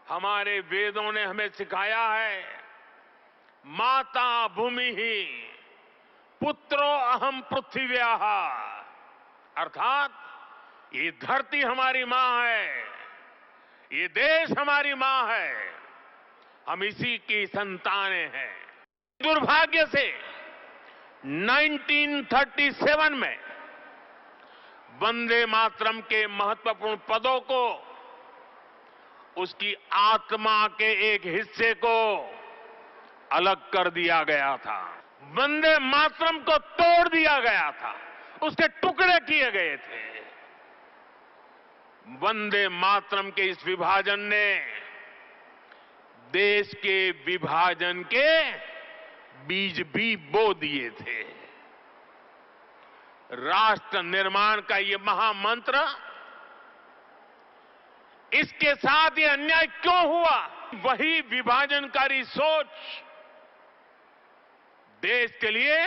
हमारे वेदों ने हमें सिखाया है, माता भूमि ही पुत्रो अहम पृथ्व्याः, अर्थात ये धरती हमारी मां है, ये देश हमारी मां है, हम इसी की संतानें हैं। दुर्भाग्य से 1937 में वंदे मातरम के महत्वपूर्ण पदों को उसकी आत्मा के एक हिस्से को अलग कर दिया गया था। वंदे मातरम को तोड़ दिया गया था, उसके टुकड़े किए गए थे। वंदे मातरम के इस विभाजन ने देश के विभाजन के बीज भी बो दिए थे। राष्ट्र निर्माण का ये महामंत्र, इसके साथ ये अन्याय क्यों हुआ? वही विभाजनकारी सोच देश के लिए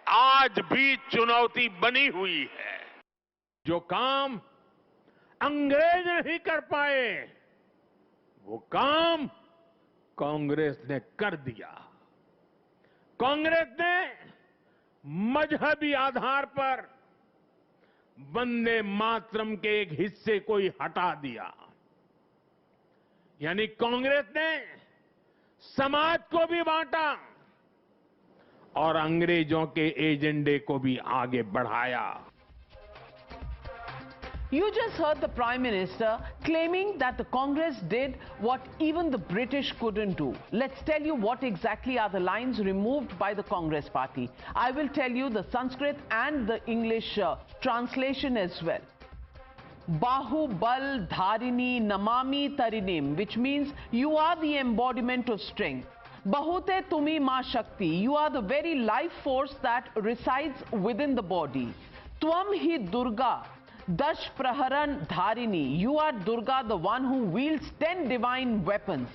आज भी चुनौती बनी हुई है। जो काम अंग्रेज नहीं कर पाए, वो काम कांग्रेस ने कर दिया। कांग्रेस ने मजहबी आधार पर वंदे मातरम के एक हिस्से को ही हटा दिया। यानी कांग्रेस ने समाज को भी बांटा और अंग्रेजों के एजेंडे को भी आगे बढ़ाया। You just heard the Prime Minister claiming that the Congress did what even the British couldn't do. Let's tell you what exactly are the lines removed by the Congress party. I will tell you the Sanskrit and the English translation as well. Bahubal Dharini Namami Tarinim, which means you are the embodiment of strength. Bahute Tumi Ma Shakti, you are the very life force that resides within the body. Tvam Hi Durga Dash Praharan Dharini, you are Durga, the one who wields 10 divine weapons.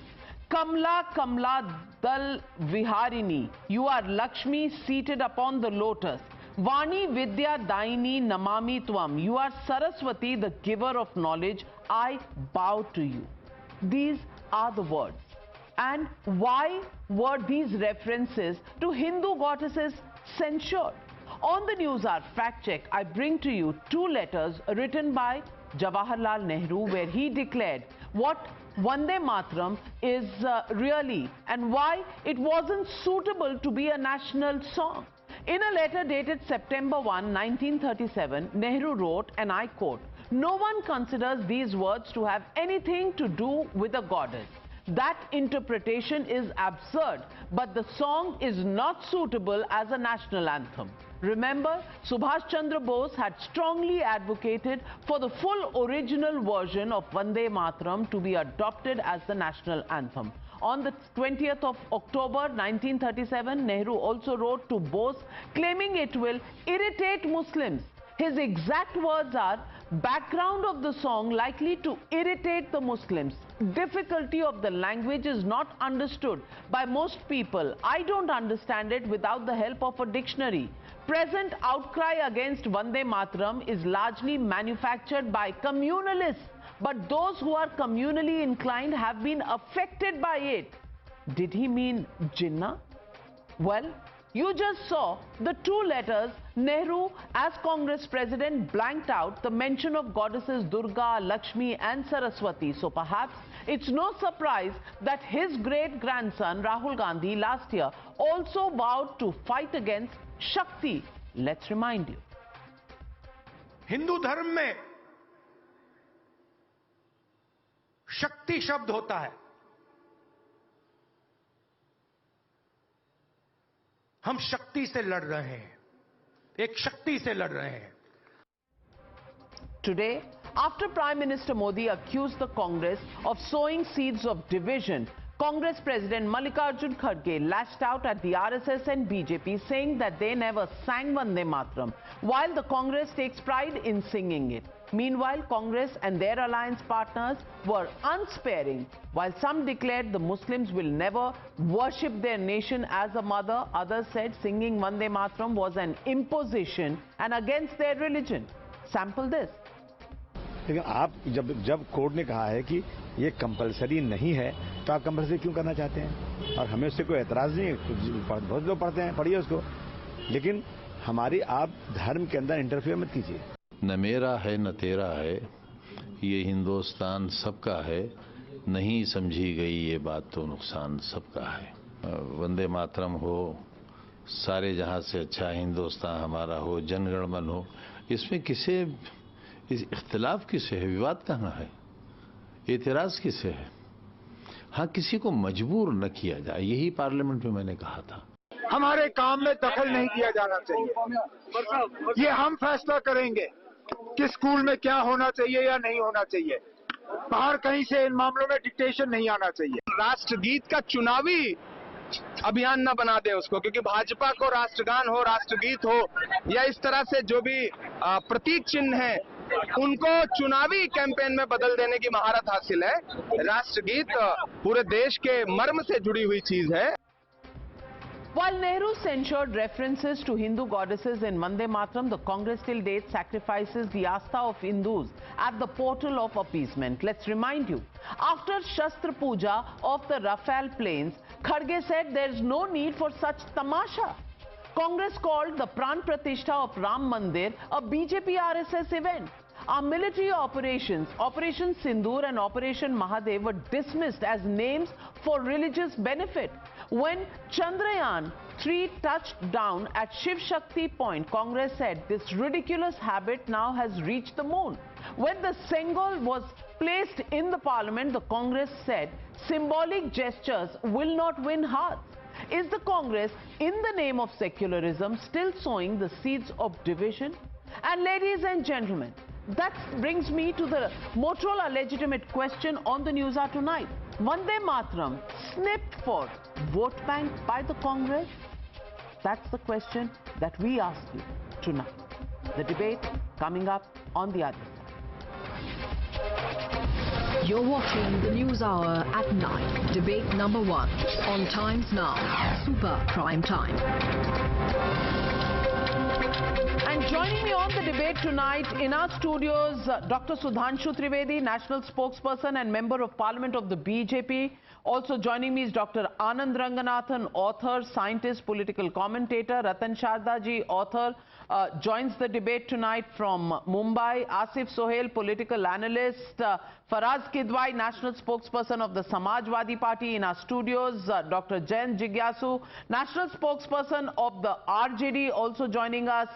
Kamla Kamla Dal Viharini, you are Lakshmi seated upon the lotus. Vani Vidya Daini Namami Tvam, you are Saraswati, the giver of knowledge. I bow to you. These are the words. And why were these references to Hindu goddesses censured? On the News Hour Fact Check, I bring to you 2 letters written by Jawaharlal Nehru, where he declared what Vande Mataram is really and why it wasn't suitable to be a national song. In a letter dated September 1, 1937, Nehru wrote, and I quote, "No one considers these words to have anything to do with a goddess. That interpretation is absurd, but the song is not suitable as a national anthem." Remember, Subhash Chandra Bose had strongly advocated for the full original version of Vande Mataram to be adopted as the national anthem. On the 20th of October 1937, Nehru also wrote to Bose claiming it will irritate Muslims. His exact words are, "Background of the song likely to irritate the Muslims. Difficulty of the language is not understood by most people. I don't understand it without the help of a dictionary. Present outcry against Vande Mataram is largely manufactured by communalists, but those who are communally inclined have been affected by it." Did he mean Jinnah? Well, you just saw the 2 letters Nehru, as Congress president, blanked out the mention of goddesses Durga, Lakshmi and Saraswati. So perhaps it's no surprise that his great-grandson Rahul Gandhi last year also vowed to fight against Shakti. Let's remind you. Hindu धर्म में शक्ति शब्द होता है। हम शक्ति से लड़ रहे हैं, एक शक्ति से लड़ रहे हैं। Today, after Prime Minister Modi accused the Congress of sowing seeds of division, Congress President Mallikarjun Kharge lashed out at the RSS and BJP, saying that they never sang Vande Mataram, while the Congress takes pride in singing it. Meanwhile, Congress and their alliance partners were unsparing. While some declared the Muslims will never worship their nation as a mother, others said singing Vande Mataram was an imposition and against their religion. Sample this. लेकिन आप जब court ने कहा है कि ये compulsory नहीं है तो आप कंपलसरी क्यों करना चाहते हैं? और हमें उससे कोई एतराज नहीं है, बहुत लोग पढ़ते हैं, पढ़िए उसको, लेकिन हमारी आप धर्म के अंदर इंटरफेयर मत कीजिए। न मेरा है न तेरा है, ये हिंदुस्तान सबका है, नहीं समझी गई ये बात तो नुकसान सबका है। वंदे मातरम हो, सारे जहां से अच्छा हिंदुस्तान हमारा हो, जनगण मन हो, इसमें किसे इख्तिलाफ किसे है, विवाद कहाँ है, एतराज किसे है? हाँ, किसी को मजबूर न किया जाए, यही पार्लियामेंट में मैंने कहा था। हमारे काम में दखल नहीं दिया जाना चाहिए। ये हम फैसला करेंगे कि स्कूल में क्या होना चाहिए या नहीं होना चाहिए। बाहर कहीं से इन मामलों में डिक्टेशन नहीं आना चाहिए। राष्ट्रगीत का चुनावी अभियान न बना दे उसको, क्योंकि भाजपा को राष्ट्रगान हो, राष्ट्रगीत हो या इस तरह से जो भी प्रतीक चिन्ह है उनको चुनावी कैंपेन में बदल देने की महारत हासिल है। राष्ट्रगीत पूरे देश के मर्म से जुड़ी हुई चीज है। While Nehru censured references to Hindu goddesses in Vande Mataram, the Congress till date sacrifices the Astha of Hindus at the portal of appeasement. Let's remind you, after Shastra Puja of the Rafale planes, Kharge said there is no need for such tamasha. Congress called the Pran Pratishtha of Ram Mandir a BJP RSS event. Our military operations, Operation Sindoor and Operation Mahadev, were dismissed as names for religious benefit. When Chandrayaan 3 touched down at Shiv Shakti Point, Congress said this ridiculous habit now has reached the moon. When the Sengol was placed in the parliament, the Congress said symbolic gestures will not win hearts. Is the Congress, in the name of secularism, still sowing the seeds of division? And ladies and gentlemen, that brings me to the Motorola legitimate question on the News Hour tonight. Vande Mataram snipped for vote bank by the Congress? That's the question that we ask you tonight. The debate coming up on the other side. You're watching the News Hour at 9. Debate number 1 on Times Now, Super Prime Time. And joining me on the debate tonight in our studios, Dr. Sudhanshu Trivedi, National Spokesperson and Member of Parliament of the BJP. Also joining me is Dr. Anand Ranganathan, author, scientist, political commentator. Ratan Shardaji, author, joins the debate tonight from Mumbai. Asif Sohail, political analyst. Faraz Kidwai, National Spokesperson of the Samajwadi Party in our studios. Dr. Jayant Jigyasu, National Spokesperson of the RJD, also joining us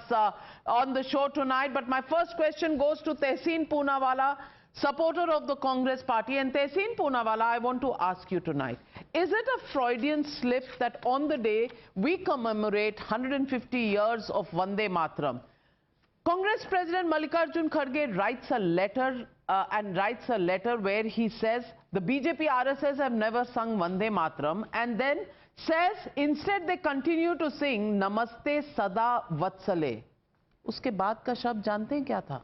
on the show tonight. But my first question goes to Tehseen Poonawala, supporter of the Congress Party. And Tehseen Poonawala, I want to ask you tonight, is it a Freudian slip that on the day we commemorate 150 years of Vande Mataram, Congress President Mallikarjun Kharge writes a letter where he says the BJP RSS have never sung Vande Mataram, and then says instead they continue to sing Namaste Sada Vatsale. उसके बाद का शब्द जानते हैं क्या था?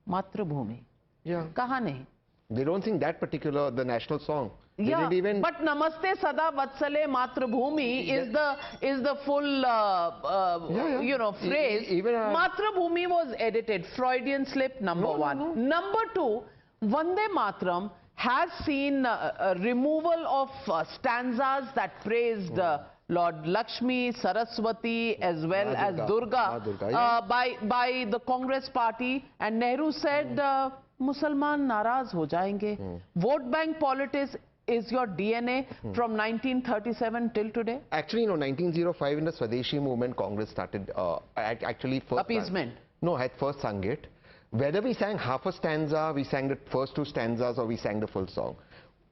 मातृभूमि. कहा नहीं. They don't sing that particular, the national song. Yeah, but Namaste Sada Vatsale Matrabhumi is the full you know, phrase. Matrabhumi was edited. Freudian slip, number one. Number two, Vande Mataram has seen removal of stanzas that praised Lord Lakshmi, Saraswati as well as Durga by the Congress Party, and Nehru said Musalman naraz ho jayenge. Vote bank politics is your DNA from 1937 till today? Actually, you know, 1905 in the Swadeshi movement, Congress started actually first appeasement. Had first sung it. Whether we sang half a stanza, we sang the first 2 stanzas, or we sang the full song.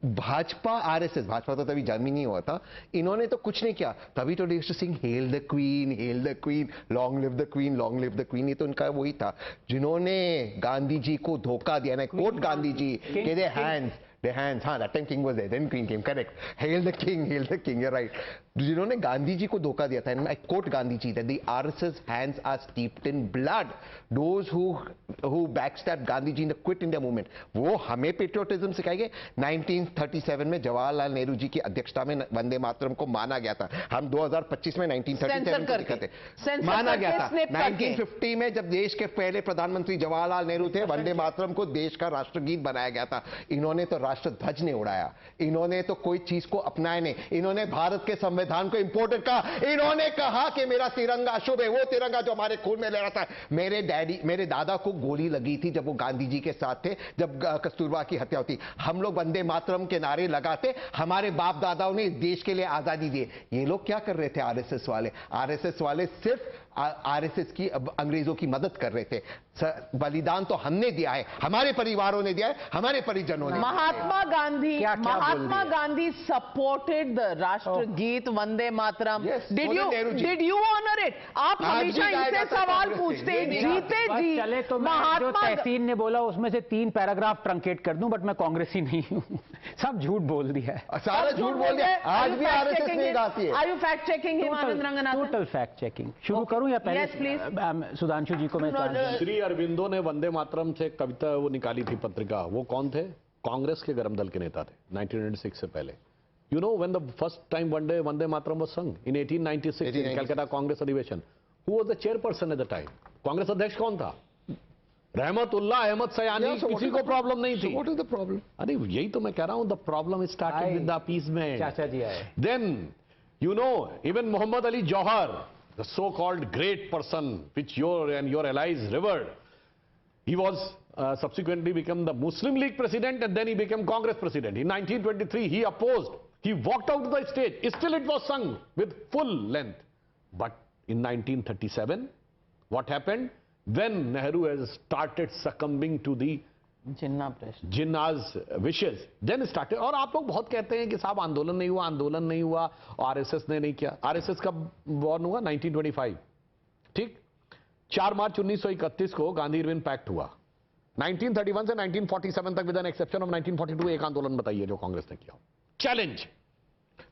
Bhajpa RSS, Bhajpa तो तभी जन्म ही नहीं हुआ था, इन्होंने तो कुछ नहीं किया. तभी तो used to sing hail the queen, long live the queen, long live the queen. ये तो उनका वही था जिन्होंने गांधी जी को धोखा दिया ना. कोट गांधी जी के their hands, हाँ, that time king was there, then queen came, correct. Hail the king, you're right. जिन्होंने गांधी जी को धोखा दिया था, and I quote Gandhi ji, that the RSS hands are steeped in blood, those who backstab Gandhi ji in the Quit India movement, वो हमें patriotism सिखाएंगे। 1937 में जवाहरलाल नेहरू जी की अध्यक्षता में वंदे मातरम को माना गया था। हम 2025 में 1937 को दिखाते माना गया था। 1950 में जब देश के पहले प्रधानमंत्री जवाहरलाल नेहरू थे, वंदे मातरम को देश का राष्ट्रगीत बनाया गया था। इन्होंने तो राष्ट्र ध्वज नहीं उड़ाया, इन्होंने तो कोई चीज को अपनाया नहीं, इन्होंने भारत के संविधान को इंपोर्टेड कहा। इन्होंने कहा कि मेरा तिरंगा अशुभ है, वो तिरंगा जो हमारे खून में लहराता है। मेरे दादा को गोली लगी थी जब वो गांधी जी के साथ थे, जब कस्तूरबा की हत्या होती। हम लोग वंदे मातरम के नारे लगाते, हमारे बाप दादाओं ने देश के लिए आजादी दी। ये लोग क्या कर रहे थे? आरएसएस वाले, आरएसएस वाले सिर्फ आरएसएस की अंग्रेजों की मदद कर रहे थे। बलिदान तो हमने दिया है, हमारे परिवारों ने दिया है, हमारे परिजनों ने। Mahatma Gandhi supported the rashtrageet Vande Mataram. Did you honour it? आप हमेशा इनसे सवाल पूछते हैं, जीते जी। चले तो मैं जो तहसीन ने बोला उसमें से 3 पैराग्राफ ट्रंकेट कर दूं, बट मैं कांग्रेसी नहीं हूं। सब झूठ बोल दिया है, सारा झूठ बोल दिया। आज भी आरएसएस नहीं गाती है। Are you fact checking him, Anand Ranganathan? Total fact checking. शुरू करूं या पहले? Yes, please. सुधांशु जी को मैं श्री अरविंदो ने वंदे मातरम से कविता वो निकाली थी पत्रिका। वो कौन थे? कांग्रेस के गरम दल के नेता थे 1996 से पहले। You know when the first time Vande Mataram was sung in 1896 in Calcutta Congress अधिवेशन, who was the chairperson at the time? Congress अध्यक्ष कौन था? रहमतुल्लाह अहमद सयानी। किसी को प्रॉब्लम नहीं थी। What is the problem? अरे यही तो मैं कह रहा हूं, the problem is started with the appeasement. चाचा जी आए। Then you know even Mohammad Ali Jauhar, the so-called great person which your allies revered, he was subsequently become the Muslim League president, and then he became Congress president. In 1923 he opposed, he walked out of the stage, still it was sung with full length. But in 1937 what happened? Then Nehru has started succumbing to the Jinnah's wishes, then started। और आप लोग बहुत कहते हैं कि साहब आंदोलन नहीं हुआ, आरएसएस ने नहीं किया। आरएसएस का बॉर्न हुआ 1925, ठीक। 4 मार्च 1931 को गांधी इरविन पैक्ट हुआ। 1931 से 1947 तक विद एन एक्सेप्शन ऑफ 1942 एक आंदोलन बताइए जो कांग्रेस ने किया। चैलेंज,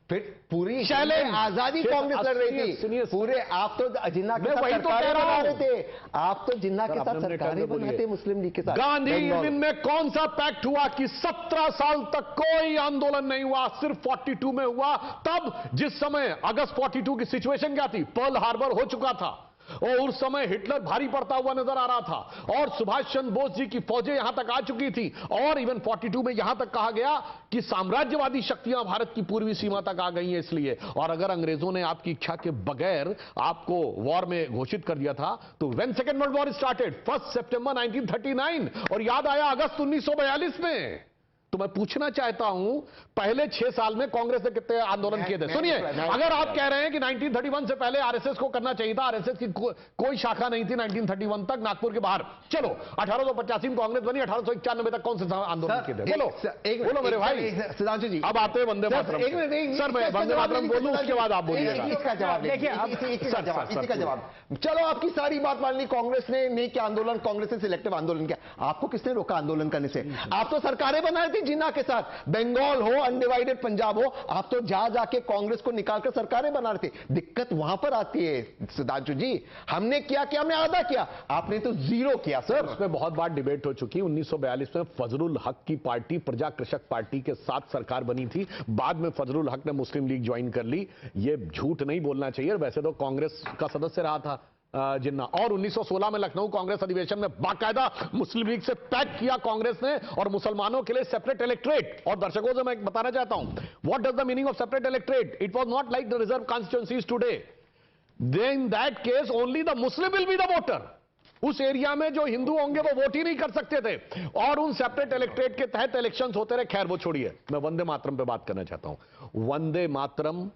फिर पूरी आजादी कांग्रेस लड़ रही थी पूरे। आप तो जिन्ना के साथ सरकारें बना रहे थे, आप तो जिन्ना के साथ सरकारें बनाते मुस्लिम लीग के साथ। गांधी इरविन में कौन सा पैक्ट हुआ कि 17 साल तक कोई आंदोलन नहीं हुआ? सिर्फ 42 में हुआ, तब जिस समय अगस्त 42 की सिचुएशन क्या थी? पर्ल हार्बर हो चुका था और उस समय हिटलर भारी पड़ता हुआ नजर आ रहा था और सुभाष चंद्र बोस जी की फौजें यहां तक आ चुकी थी और इवन 42 में यहां तक कहा गया कि साम्राज्यवादी शक्तियां भारत की पूर्वी सीमा तक आ गई हैं इसलिए। और अगर अंग्रेजों ने आपकी इच्छा के बगैर आपको वॉर में घोषित कर दिया था तो when second world war started 1 सितंबर 1939 और याद आया अगस्त 1942 में। तो मैं पूछना चाहता हूं पहले 6 साल में कांग्रेस ने कितने आंदोलन किए थे? सुनिए, अगर आप कह रहे हैं कि 1931 से पहले आरएसएस को करना चाहिए था, आरएसएस की कोई शाखा नहीं थी 1931 तक नागपुर के बाहर। चलो 1885 में कांग्रेस बनी, 1891 तक कौन से आंदोलन किए थे? बोलो मेरे भाई। सुधांशु जी अब आते हैं वंदे मातरम। सर मैं वंदे मातरम बोलूं उसके बाद आप बोलिएगा। इसका जवाब देखिए, इसका जवाब। चलो आपकी सारी बात मान ली, कांग्रेस ने नहीं किया आंदोलन, कांग्रेस ने सिलेक्टिव आंदोलन किया। आपको किसने रोका आंदोलन करने से? आप तो सरकारें बना रहे थे जिन्ना के साथ, बंगाल हो, अनडिवाइडेड पंजाब हो, आप तो जाके कांग्रेस को निकालकर सरकारें बना रहे थे। दिक्कत वहां पर आती है सुधांशु जी, हमने क्या किया? हमने आधा किया, आपने तो 0 किया सर। उस पर बहुत बार डिबेट हो चुकी। 1942 में फजलुल हक की पार्टी प्रजा कृषक पार्टी के साथ सरकार बनी थी, बाद में फजलुल हक ने मुस्लिम लीग ज्वाइन कर ली। ये झूठ नहीं बोलना चाहिए, वैसे तो कांग्रेस का सदस्य रहा था जिन्ना। और 1916 में लखनऊ कांग्रेस अधिवेशन में बाकायदा मुस्लिम लीग से पैक्ट किया कांग्रेस ने और मुसलमानों के लिए सेपरेट इलेक्ट्रेट। और दर्शकों से मैं बताना चाहता हूं what does the meaning of separate electorate. It was not like the reserve constituencies today. In that case only the Muslim will be the voter. उस एरिया में जो हिंदू होंगे वो वोट ही नहीं कर सकते थे और उन सेपरेट इलेक्ट्रेट के तहत इलेक्शंस होते रहे। खैर वो छोड़िए, मैं वंदे मातरम पे बात करना चाहता हूं। वंदे मातरम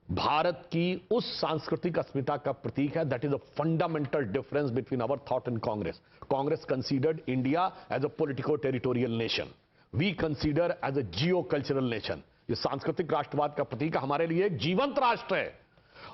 भारत की उस सांस्कृतिक अस्मिता का प्रतीक है। That is a fundamental difference between our thought and Congress. Congress considered India as a politico territorial nation, we consider as a geo cultural nation. ये सांस्कृतिक राष्ट्रवाद का प्रतीक हमारे लिए एक जीवंत राष्ट्र है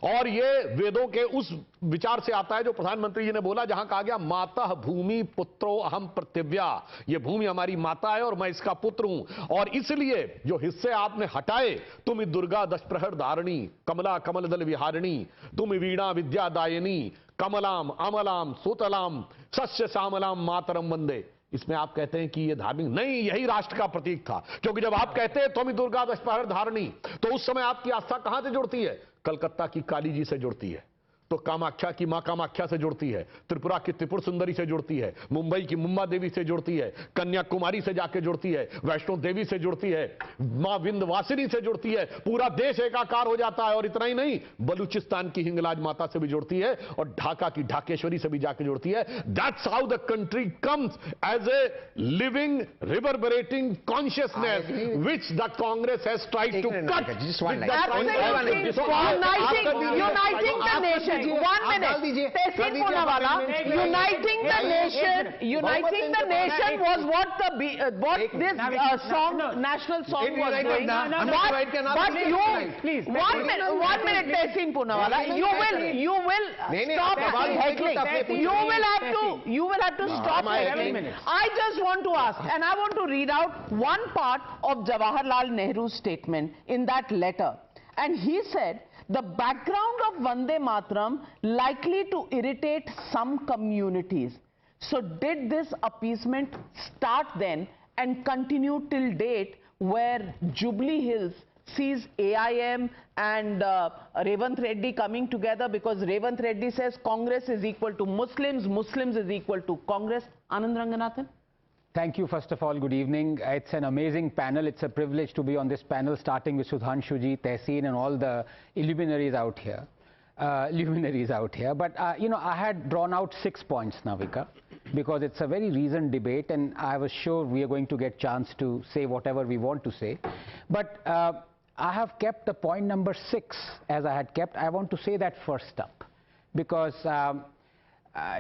और ये वेदों के उस विचार से आता है जो प्रधानमंत्री जी ने बोला, जहां कहा गया माता भूमि पुत्रो अहम पृथिव्या, ये भूमि हमारी माता है और मैं इसका पुत्र हूं। और इसलिए जो हिस्से आपने हटाए, तुम दुर्गा दश प्रहर धारिणी, कमला कमल दल विहारिणी, तुम वीणा विद्यादायिनी, कमलाम अमलाम सुतलाम सस्य श्यामलाम मातरम वंदे, इसमें आप कहते हैं कि ये धार्मिक नहीं, यही राष्ट्र का प्रतीक था। क्योंकि जब आप कहते हैं तुम दुर्गा दश प्रहर धारिणी, तो उस समय आपकी आस्था कहां से जुड़ती है? कलकत्ता की काली जी से जुड़ती है, तो कामाख्या की मां कामाख्या से जुड़ती है, त्रिपुरा की त्रिपुर सुंदरी से जुड़ती है, मुंबई की मुंबा देवी से जुड़ती है, कन्याकुमारी से जाके जुड़ती है, वैष्णो देवी से जुड़ती है, मां विंध्यवासिनी से जुड़ती है, पूरा देश एकाकार हो जाता है। और इतना ही नहीं, बलूचिस्तान की हिंगलाज माता से भी जुड़ती है और ढाका की ढाकेश्वरी से भी जाके जुड़ती है। That's how the country comes as a living reverberating consciousness which the Congress has tried to cut. Uniting the nation. 1 minute. Tehseen Poonawalla, uniting the nation. Uniting the nation was what this song, national song was doing. But you, please, 1 minute, Tehseen Poonawalla, you will stop heckling. You will have to stop heckling. I just want to ask, and I want to read out one part of Jawaharlal Nehru's statement in that letter. And he said, the background of Vande Mataram likely to irritate some communities. So did this appeasement start then and continue till date, where Jubilee Hills sees AIM and Revanth Reddy coming together, because Revanth Reddy says Congress is equal to Muslims, Muslims is equal to Congress? Anand Ranganathan? Thank you. First of all, good evening. It's an amazing panel. It's a privilege to be on this panel, starting with Sudhanshuji, Tehseen, and all the luminaries out here. But, you know, I had drawn out 6 points, Navika, because it's a very reasoned debate, and I was sure we are going to get chance to say whatever we want to say. But I have kept the point number 6 as I had kept. I want to say that first up, because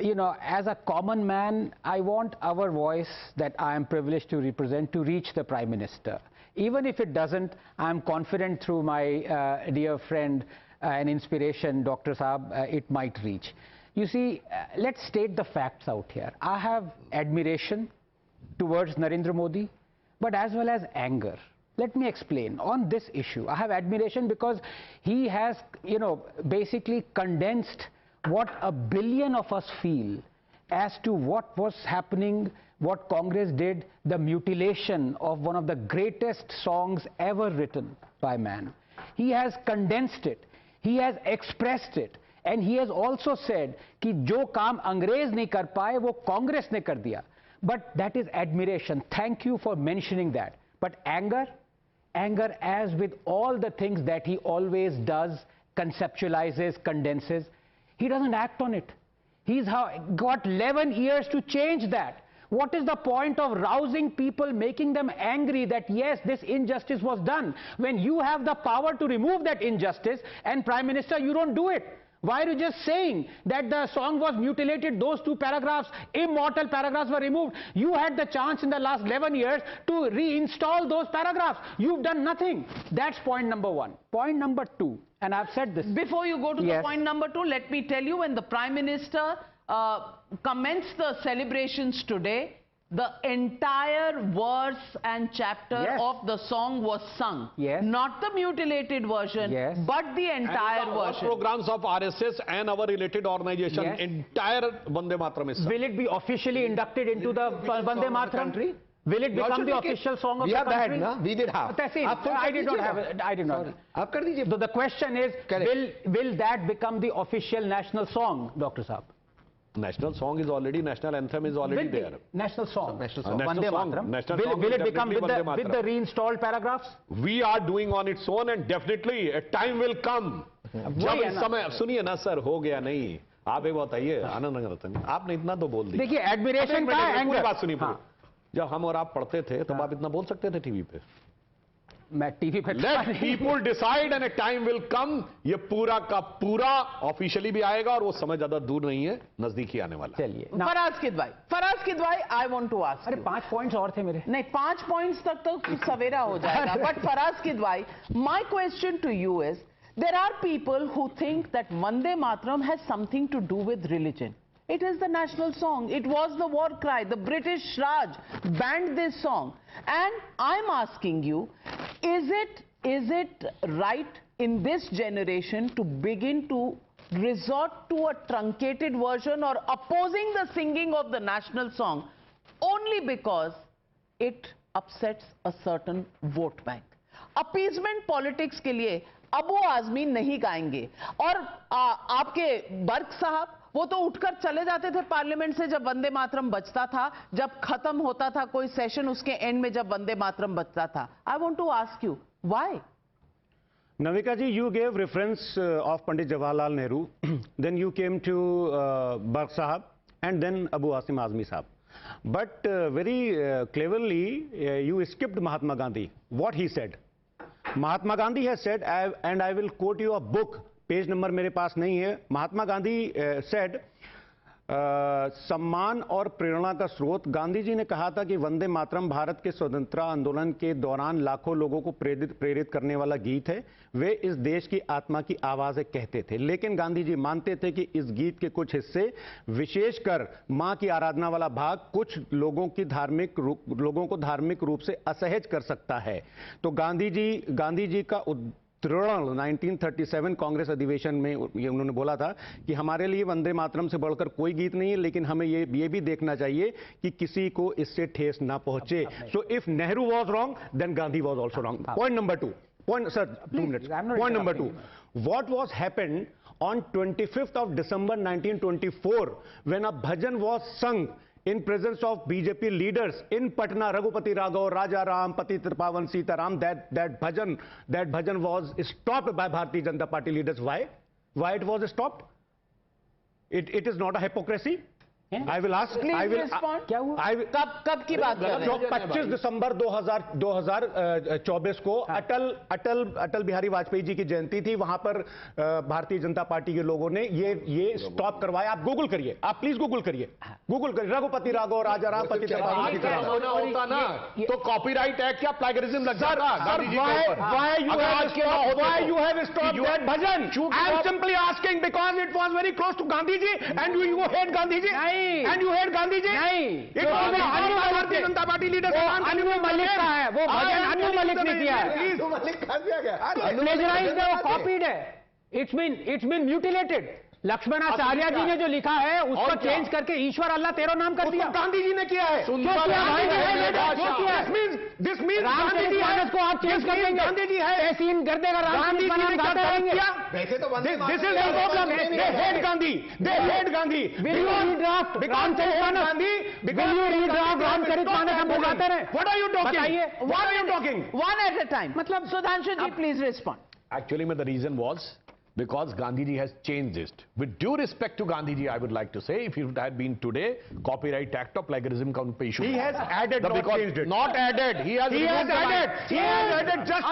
you know, as a common man, I want our voice that I am privileged to represent to reach the Prime Minister. Even if it doesn't, I am confident through my dear friend and inspiration, Dr. Saab, it might reach. You see, let's state the facts out here. I have admiration towards Narendra Modi, but as well as anger. Let me explain. On this issue, I have admiration because he has, you know, basically condensed what 1 billion of us feel as to what was happening, what Congress did, the mutilation of one of the greatest songs ever written by man. He has condensed it, he has expressed it, and he has also said कि जो काम अंग्रेज नहीं कर पाए वो कांग्रेस ने कर दिया. But that is admiration. Thank you for mentioning that. But anger, as with all the things that he always does, conceptualizes, condenses, he doesn't act on it. He's got 11 years to change that. What is the point of rousing people, making them angry that yes, this injustice was done, when you have the power to remove that injustice, and Prime Minister, you don't do it? Why are you just saying that the song was mutilated, those 2 paragraphs, immortal paragraphs were removed? You had the chance in the last 11 years to reinstall those paragraphs. You've done nothing. That's point number 1. Point number 2, and I've said this. Before you go to the point number 2, let me tell you, when the Prime Minister commenced the celebrations today, the entire verse and chapter of the song was sung. Not the mutilated version, but the entire version. All programs of RSS and our related organization, entire Vande Mataram is sung. Will it be officially inducted into the Vande Mataram? Will it become the official song of the country? We have that, we did half. I did not have it. I did not. So the question is, will that become the official national song, Dr. Saab? National song is already, national anthem is already there. National song. Vande Mataram. Will it become with the reinstalled paragraphs? We are doing on its own, and definitely a time will come. जब इस समय सुनिए ना sir, हो गया नहीं. आप एक बताइए आनंद रंगरत्न, आपने इतना तो बोल दिया. देखिए एडमिरेशन का पूरी बात सुनिए. जब हम और आप पढ़ते थे तब आप इतना बोल सकते थे टीवी पे. मैं टीवी पे Let people decide and a time will come. ये पूरा का पूरा ऑफिशियली भी आएगा और वो समय ज्यादा दूर नहीं है, नजदीक ही आने वाला. चलिए. Faraz Kidwai, I want to ask. अरे 5 पॉइंट्स और थे मेरे. नहीं, 5 पॉइंट्स तक तो सवेरा हो जाएगा. But Faraz Kidwai, my question to you is There are people who think that Vande Mataram has something to do with religion. It is the national song. It was the war cry. The British Raj banned this song. And I'm asking you, is it right in this generation to begin to resort to a truncated version or opposing the singing of the national song only because it upsets a certain vote bank? Appeasement politics के लिए अबू आजमी नहीं गाएंगे और आपके बर्क साहब वो तो उठकर चले जाते थे पार्लियामेंट से जब वंदे मातरम बजता था, जब खत्म होता था कोई सेशन उसके एंड में जब वंदे मातरम बजता था. I want to ask you why. Navika ji, you gave reference of Pandit Jawaharlal Nehru, then you came to Barq Sahab and then Abu Asim Azmi Sahab. But very cleverly you skipped Mahatma Gandhi. What he said? Mahatma Gandhi has said, and I will quote you a book, page number मेरे पास नहीं है. Mahatma Gandhi said, सम्मान और प्रेरणा का स्रोत. गांधी जी ने कहा था कि वंदे मातरम भारत के स्वतंत्रता आंदोलन के दौरान लाखों लोगों को प्रेरित करने वाला गीत है. वे इस देश की आत्मा की आवाज है कहते थे. लेकिन गांधी जी मानते थे कि इस गीत के कुछ हिस्से, विशेषकर मां की आराधना वाला भाग, कुछ लोगों को धार्मिक रूप से असहज कर सकता है. तो गांधी जी का तृण 1937 कांग्रेस अधिवेशन में ये उन्होंने बोला था कि हमारे लिए वंदे मातरम से बढ़कर कोई गीत नहीं है, लेकिन हमें ये भी देखना चाहिए कि किसी को इससे ठेस ना पहुंचे. So if Nehru was wrong, then Gandhi was also wrong. Point number 2. Sir, 2 minutes. Point number 2. What was happened on 25th of December 1924 when a bhajan was sung in presence of BJP leaders in Patna, Raghupati Raghav, Raja Ram, Patit Pawan Sitaram, that bhajan was stopped by Bharatiya Janata Party leaders. Why? Why it was stopped? It is not a hypocrisy. I will ask. I will respond. क्या हुआ? कब की बात कर रहे हैं? जो 25 दिसंबर 2024 को अटल बिहारी वाजपेयी जी की जयंती थी, वहां पर भारतीय जनता पार्टी के लोगों ने ये स्टॉप करवाया. आप गूगल करिए, आप प्लीज गूगल करिए. रघुपति राघव, राजा राम, पतित होता ना तो कॉपीराइट एक्ट या प्लेगरिज्म लग जाता. Why you have stopped that bhajan? I am simply asking because it was very close to Gandhi ji and you hate Gandhi ji. And you hate Gandhi ji? नहीं. It was Bharatiya Janata party leader Anu Malik का है वो भजन. अनु मलिक ने किया है. प्लेजराइज्ड है, वो copied है. It's been mutilated. लक्ष्मणाचार्य जी ने जो लिखा है उसको चेंज करके ईश्वर अल्लाह तेरो नाम कर दिया. गांधी जी ने किया है. This means गांधी जी है को आप चेंज कर देंगे. गांधी जी है सीन कर देगा. गांधी जी ने गाते रहेंगे. वैसे तो this is the problem. They hate Gandhi. They hate Gandhi. Will you redraft Ramcharitmanas? Will you redraft Ramcharitmanas? हम बुलाते रहे. What are you talking? What are you talking? One at a time. मतलब सुधांशु जी please respond. Actually, the reason was because Gandhiji has changed it. With due respect to Gandhiji, I would like to say, if it had been today, copyright act or plagiarism count pe issue. He has added, not changed it. Not added. He has added. He has added just.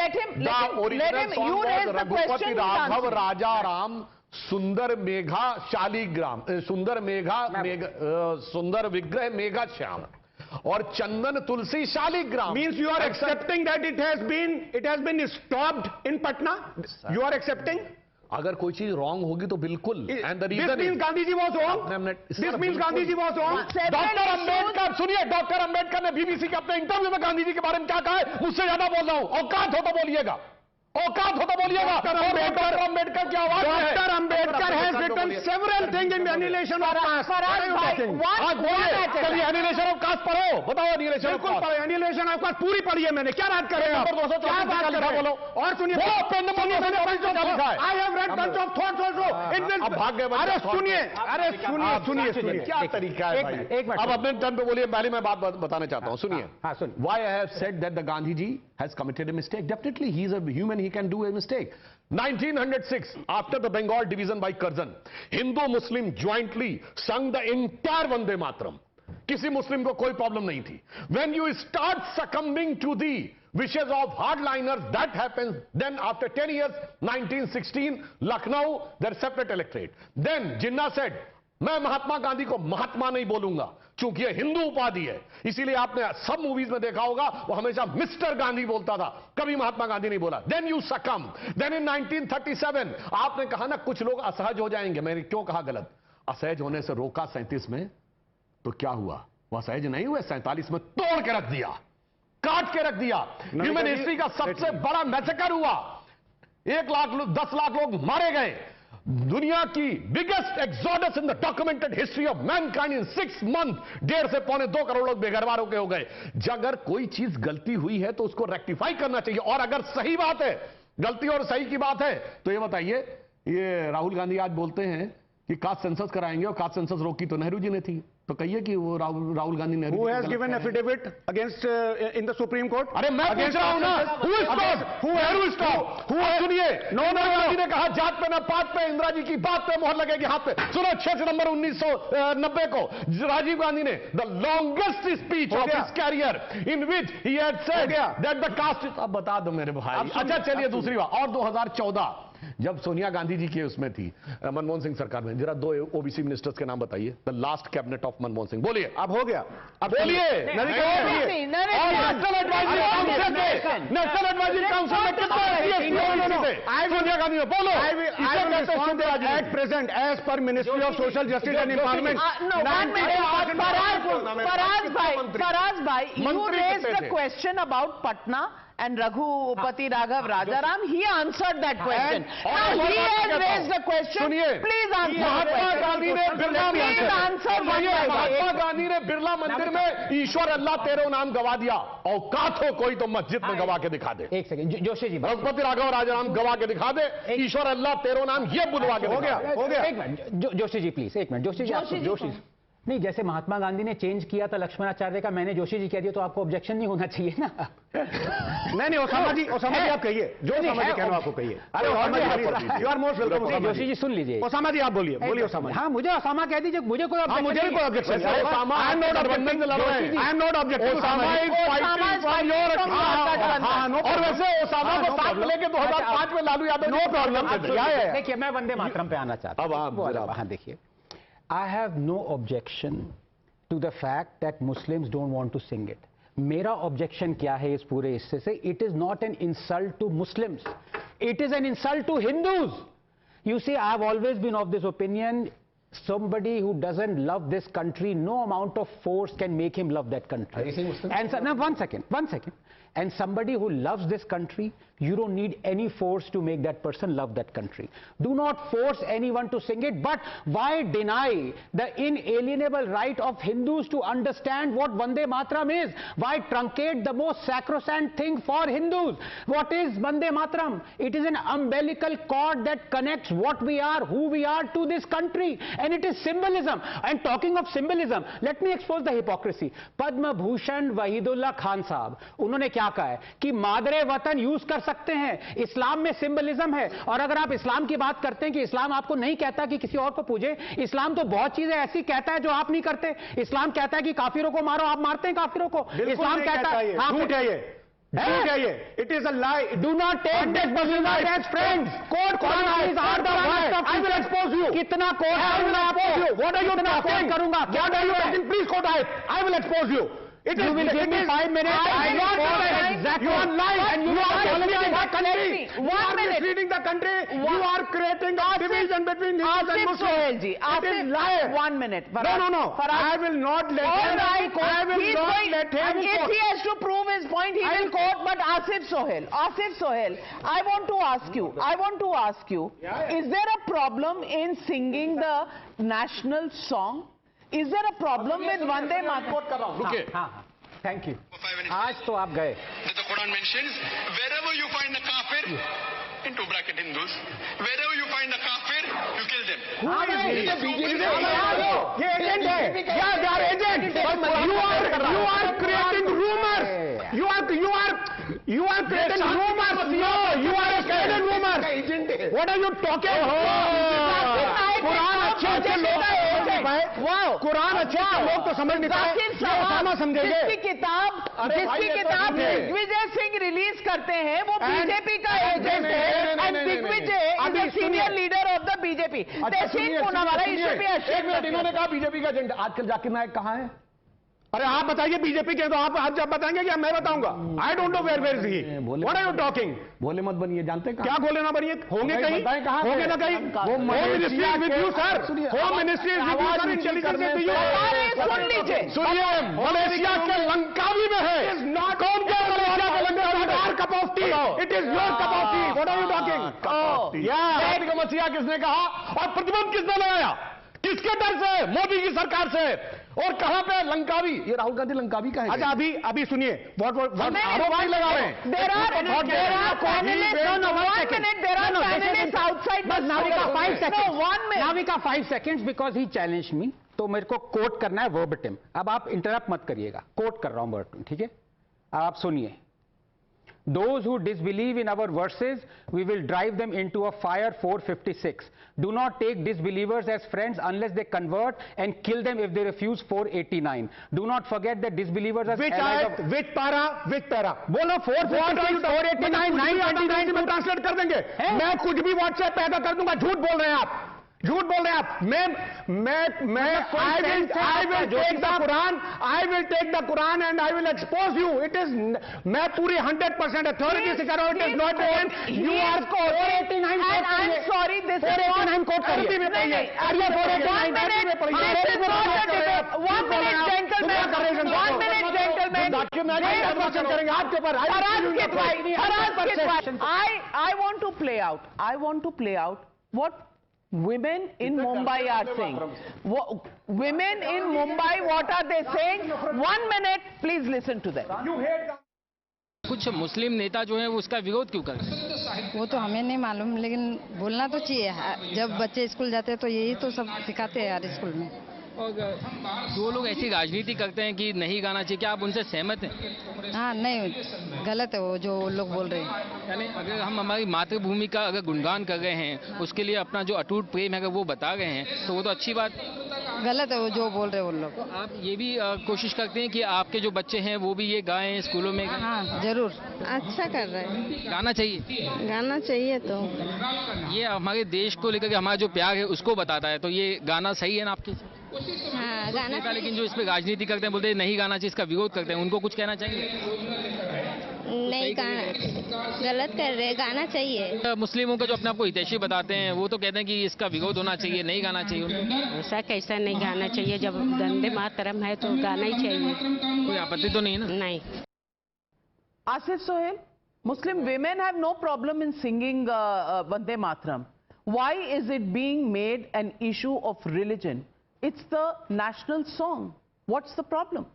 Let him. You raise the question. Raghav Raja Ram. सुंदर मेघा शालिग्राम, सुंदर विग्रह मेघा श्याम और चंदन तुलसी Shaligram. Means you are accepting that it has been stopped in Patna? You are accepting? अगर कोई चीज wrong होगी तो बिल्कुल. And the reason this means Gandhiji was wrong. This means Gandhiji was wrong. Doctor Ambedkar, सुनिए, डॉक्टर अंबेडकर ने बीबीसी के अपने इंटरव्यू में गांधी जी के बारे में क्या कहा है, मुझसे ज्यादा बोल रहा हूं. औकात हो तो बोलिएगा. औकात हो तो बोलिएगा. डॉक्टर अंबेडकर की आवाज है. Doctor Ambedkar has written several things in the annihilation of caste. चलिए annihilation of caste पढ़ो. बताओ annihilation of caste. पढ़ो. annihilation of caste पूरी पढ़ी है मैंने. क्या बात कर रहे हैं आप? क्या बात कर रहे हैं? बोलो. और सुनिए. I have read bunch of thoughts also. अब भाग गए. अरे सुनिए. क्या तरीका है भाई? अब अपने टर्न पे बोलिए. पहले मैं बात बताना चाहता हूँ. सुनिए. Why I have said that the Gandhiji has committed a mistake? Definitely he is a human. He can do a mistake. 1906, after the Bengal division by Curzon, Hindu-Muslim jointly sung the entire Vande Mataram. किसी मुस्लिम को कोई problem नहीं थी. When you start succumbing to the wishes of hardliners, that happens. Then after 10 years, 1916, Lucknow, their separate electorate. Then Jinnah said, मैं महात्मा गांधी को महात्मा नहीं बोलूंगा क्योंकि यह हिंदू उपाधि है, इसीलिए आपने सब मूवीज में देखा होगा वो हमेशा मिस्टर गांधी बोलता था, कभी महात्मा गांधी नहीं बोला। देन यू सकम, देन इन 1937 आपने कहा ना कुछ लोग असहज हो जाएंगे, मैंने क्यों कहा गलत? असहज होने से रोका 37 में, तो क्या हुआ? वह असहज नहीं हुए, 47 में तोड़ के रख दिया, काट के रख दिया। ह्यूमन हिस्ट्री का सबसे बड़ा मैसेकर हुआ, 1 लाख लोग 10 लाख लोग मारे गए। दुनिया की biggest exodus in the documented history of Mankind in 6 month, 1.5 से 2.25 करोड़ लोग बेघरवारों के हो गए। अगर कोई चीज गलती हुई है तो उसको रेक्टिफाई करना चाहिए, और अगर सही बात है, गलती और सही की बात है, तो ये बताइए, ये राहुल गांधी आज बोलते हैं कि कास्ट सेंसस कराएंगे, और कास्ट सेंसस रोकी तो नेहरू जी ने थी, तो कहिए कि वो राहुल गांधी ने Who has given affidavit against in the Supreme Court? अरे मैं पूछ रहा हूं ना, सुनिए, गांधी ने कहा जात पे ना पात पे, इंदिरा जी की बात पे मोहर लगेगी हाथ पे। सुनो 6 सितंबर 1990 को राजीव गांधी ने the longest speech of his career in which he had said that the caste, अब बता दो मेरे भाई। अच्छा चलिए दूसरी बात, और 2014 जब सोनिया गांधी जी के उसमें थी मनमोहन सिंह सरकार में, जरा 2 ओबीसी मिनिस्टर्स के नाम बताइए, the last cabinet of Manmohan Singh. बोलिए, अब हो गया, अब बोलिए। नेशनल एडवाइजरी काउंसिल में कितने सोनिया गांधी ने? बोलो। At present, as per Ministry of Social Justice and Environment, Faraz bhai, you raised the question about Patna and Raghupati Raghav Rajaram. He answered that question. Now he has raised the question. Please answer. Mahatma Gandhi ने बिरला मंदिर में ईश्वर अल्लाह तेरो नाम गवा दिया, औकात हो कोई तो मस्जिद में गवा के दिखा दे। एक सेकंड जोशी जी, रघुपति राघव राजाराम गवा के दिखा दे, ईश्वर अल्लाह तेरो नाम ये बुलवा के। हो गया। एक मिनट जोशी जी प्लीज, एक मिनट जोशी जी नहीं, जैसे महात्मा गांधी ने चेंज किया था लक्ष्मणाचार्य का, मैंने जोशी जी कह दिया, तो आपको ऑब्जेक्शन नहीं होना चाहिए ना? नहीं ओसामा जी आप कहिए, जो समझ कह रहा हूं आपको कहिए। अरे you are most welcome. Joshi ji सुन लीजिए, ओसामा जी आप बोलिए ओसामा। हाँ मुझे ओसामा कह दीजिए, मुझे कोई ऑब्जेक्शन नहीं। I am not objecting. और वैसे ओसामा को साथ लेके 2005 में लालू यादव, नो प्रॉब्लम। देखिए मैं वंदे मातरम पे आना चाहता हूँ। हाँ देखिए, I have no objection to the fact that Muslims don't want to sing it. मेरा objection क्या है इस पूरे हिस्से से? It is not an insult to Muslims. It is an insult to Hindus. You see, I have always been of this opinion. Somebody who doesn't love this country, no amount of force can make him love that country. Are you saying Muslims? And so, now, one second. And somebody who loves this country, you don't need any force to make that person love that country. Do not force anyone to sing it, but why deny the inalienable right of Hindus to understand what Vande Mataram is? Why truncate the most sacrosanct thing for Hindus? What is Vande Mataram? It is an umbilical cord that connects what we are, who we are to this country, and it is symbolism. And talking of symbolism, let me expose the hypocrisy. Padma Bhushan Wahidullah Khan Sahab, उन्होंने क्या कहा है कि मादरे वतन use कर सकते हैं, इस्लाम में सिंबलिज्म है। और अगर आप इस्लाम की बात करते हैं कि इस्लाम आपको नहीं कहता कि किसी और को पूजे, इस्लाम तो बहुत चीजें ऐसी कहता है जो आप नहीं करते। इस्लाम कहता है कि काफिरों को मारो, आप मारते हैं काफिरों को। इस्लाम कहता है झूठ है ये, it is a lie. Do not take this Muslims as friends. Quote Quran is are the worst of. I will expose you. कितना quote करूंगा आपको? What are you talking? करूंगा? What are you talking? Please quote ayat. I will expose you. You will give me 5 minutes. I want exactly. You are lying and you are misleading the country. You are misleading the country. You are creating a division between Hindus and Muslims. It is liar. 1 minute. No. I will not let him. I will not let him. If he has to prove his point, he will quote. But Asif Sohail, I want to ask you, is there a problem in singing the national song? Is there a problem with Vande Mataram? रुकिए। Thank you. आज तो आप गए। The Quran mentions wherever you find a kafir, into bracket Hindus, wherever you find a kafir, you kill them. ये agent है। Yeah, they are agents. You are creating rumors. You are creating rumors. No, you are creating rumors. What are you talking? Quran अच्छे लोग तो समझ नहीं पाए, समझेंगे। जिसकी किताब दिग्विजय सिंह रिलीज करते हैं वो बीजेपी का एजेंट है। Digvijay senior leader of the BJP. Tehseen Poonawalla, you should be ashamed of इन्होंने कहा बीजेपी का एजेंडा। आजकल जाकिर नायक कहाँ है? अरे आप बताइए बीजेपी के, तो आप जब बताएंगे कि मैं बताऊंगा? I don't know where is he, what are you talking? भोले मत बनिए, जानते हैं क्या भोले ना बनिए? होंगे कहीं, होंगे ना कहीं? Home ministry is with you sir, home ministry is with you sir, intelligence is with you. सुन लीजिए, सुनिए, मलेशिया के लंकावी में है, कौन क्या मलेशिया के Langkawi? Cup of tea, it is your cup of tea, what are you talking? या मसीहा किसने कहा और प्रतिबंध किसने लगाया? किसके डर से? मोदी की सरकार से। और कहां पे लंकावी? ये राहुल गांधी लंकावी का है। अच्छा अभी सुनिए, व्हाट आरोप नहीं लगा रहे हैं। There are panelists, no, 1 minute, there are panelists outside. Navika, 5 seconds. No, 1 minute. Navika, 5 seconds because he challenged me. तो मेरे को कोट करना है वर्बटिम। अब आप इंटरप्ट मत करिएगा, कोट कर रहा हूं वर्बटिम, ठीक है? आप सुनिए। Those who disbelieve in our verses, we will drive them into a fire 456. Do not take disbelievers as friends unless they convert and kill them if they refuse 489. Do not forget that disbelievers are allies of... Which para? बोलो 456, 489, 999 में translate कर देंगे। मैं कुछ भी WhatsApp पैदा कर दूंगा। झूठ बोल रहे हैं आप, झूठ बोल रहे हैं आप। मैं I will take the Quran and I will expose you. It is, मैं पूरी 100% authority से कर रहा हूँ। It is not when you are 489 and I'm sorry, this is 489 coat करिए। 1 minute, gentlemen, आपके ऊपर I want to play out what women in Mumbai are saying. Women in Mumbai, what are they saying? 1 minute, please listen to them. कुछ मुस्लिम नेता जो हैं वो उसका विरोध क्यों कर रहे हैं? वो तो हमें नहीं मालूम, लेकिन बोलना तो चाहिए। जब बच्चे स्कूल जाते हैं तो यही तो सब सिखाते हैं यार स्कूल में। और जो लोग ऐसी राजनीति करते हैं कि नहीं गाना चाहिए, क्या आप उनसे सहमत हैं? हाँ, नहीं, गलत है वो जो लोग बोल रहे हैं। यानी अगर हम हमारी मातृभूमि का अगर गुणगान कर रहे हैं, उसके लिए अपना जो अटूट प्रेम है अगर वो बता रहे हैं, तो वो तो अच्छी बात। गलत है वो जो बोल रहे हैं वो लोग। तो आप ये भी कोशिश करते हैं कि आपके जो बच्चे हैं वो भी ये गाएं स्कूलों में? हाँ, जरूर। अच्छा कर रहे हैं। गाना चाहिए? गाना चाहिए। तो ये हमारे देश को लेकर हमारा जो प्यार है उसको बताता है, तो ये गाना सही है ना आपके? हाँ, गाना था, लेकिन जो इसमें राजनीति करते हैं, बोलते हैं नहीं गाना चाहिए, इसका विरोध करते हैं, उनको कुछ कहना चाहिए? नहीं, गाना गलत कर रहे, गाना चाहिए। मुस्लिमों का जो अपने आप को हितैषी बताते हैं वो तो कहते हैं कि इसका विरोध होना चाहिए, नहीं गाना चाहिए। ऐसा कैसा नहीं गाना चाहिए? जब वंदे मातरम है तो गाना ही चाहिए। कोई आपत्ति तो नहीं है ना? नहीं। Asif Sohail, Muslim women have no problem in singing Vande Mataram. Why is it being made an issue of religion? It's the national song. What's the problem?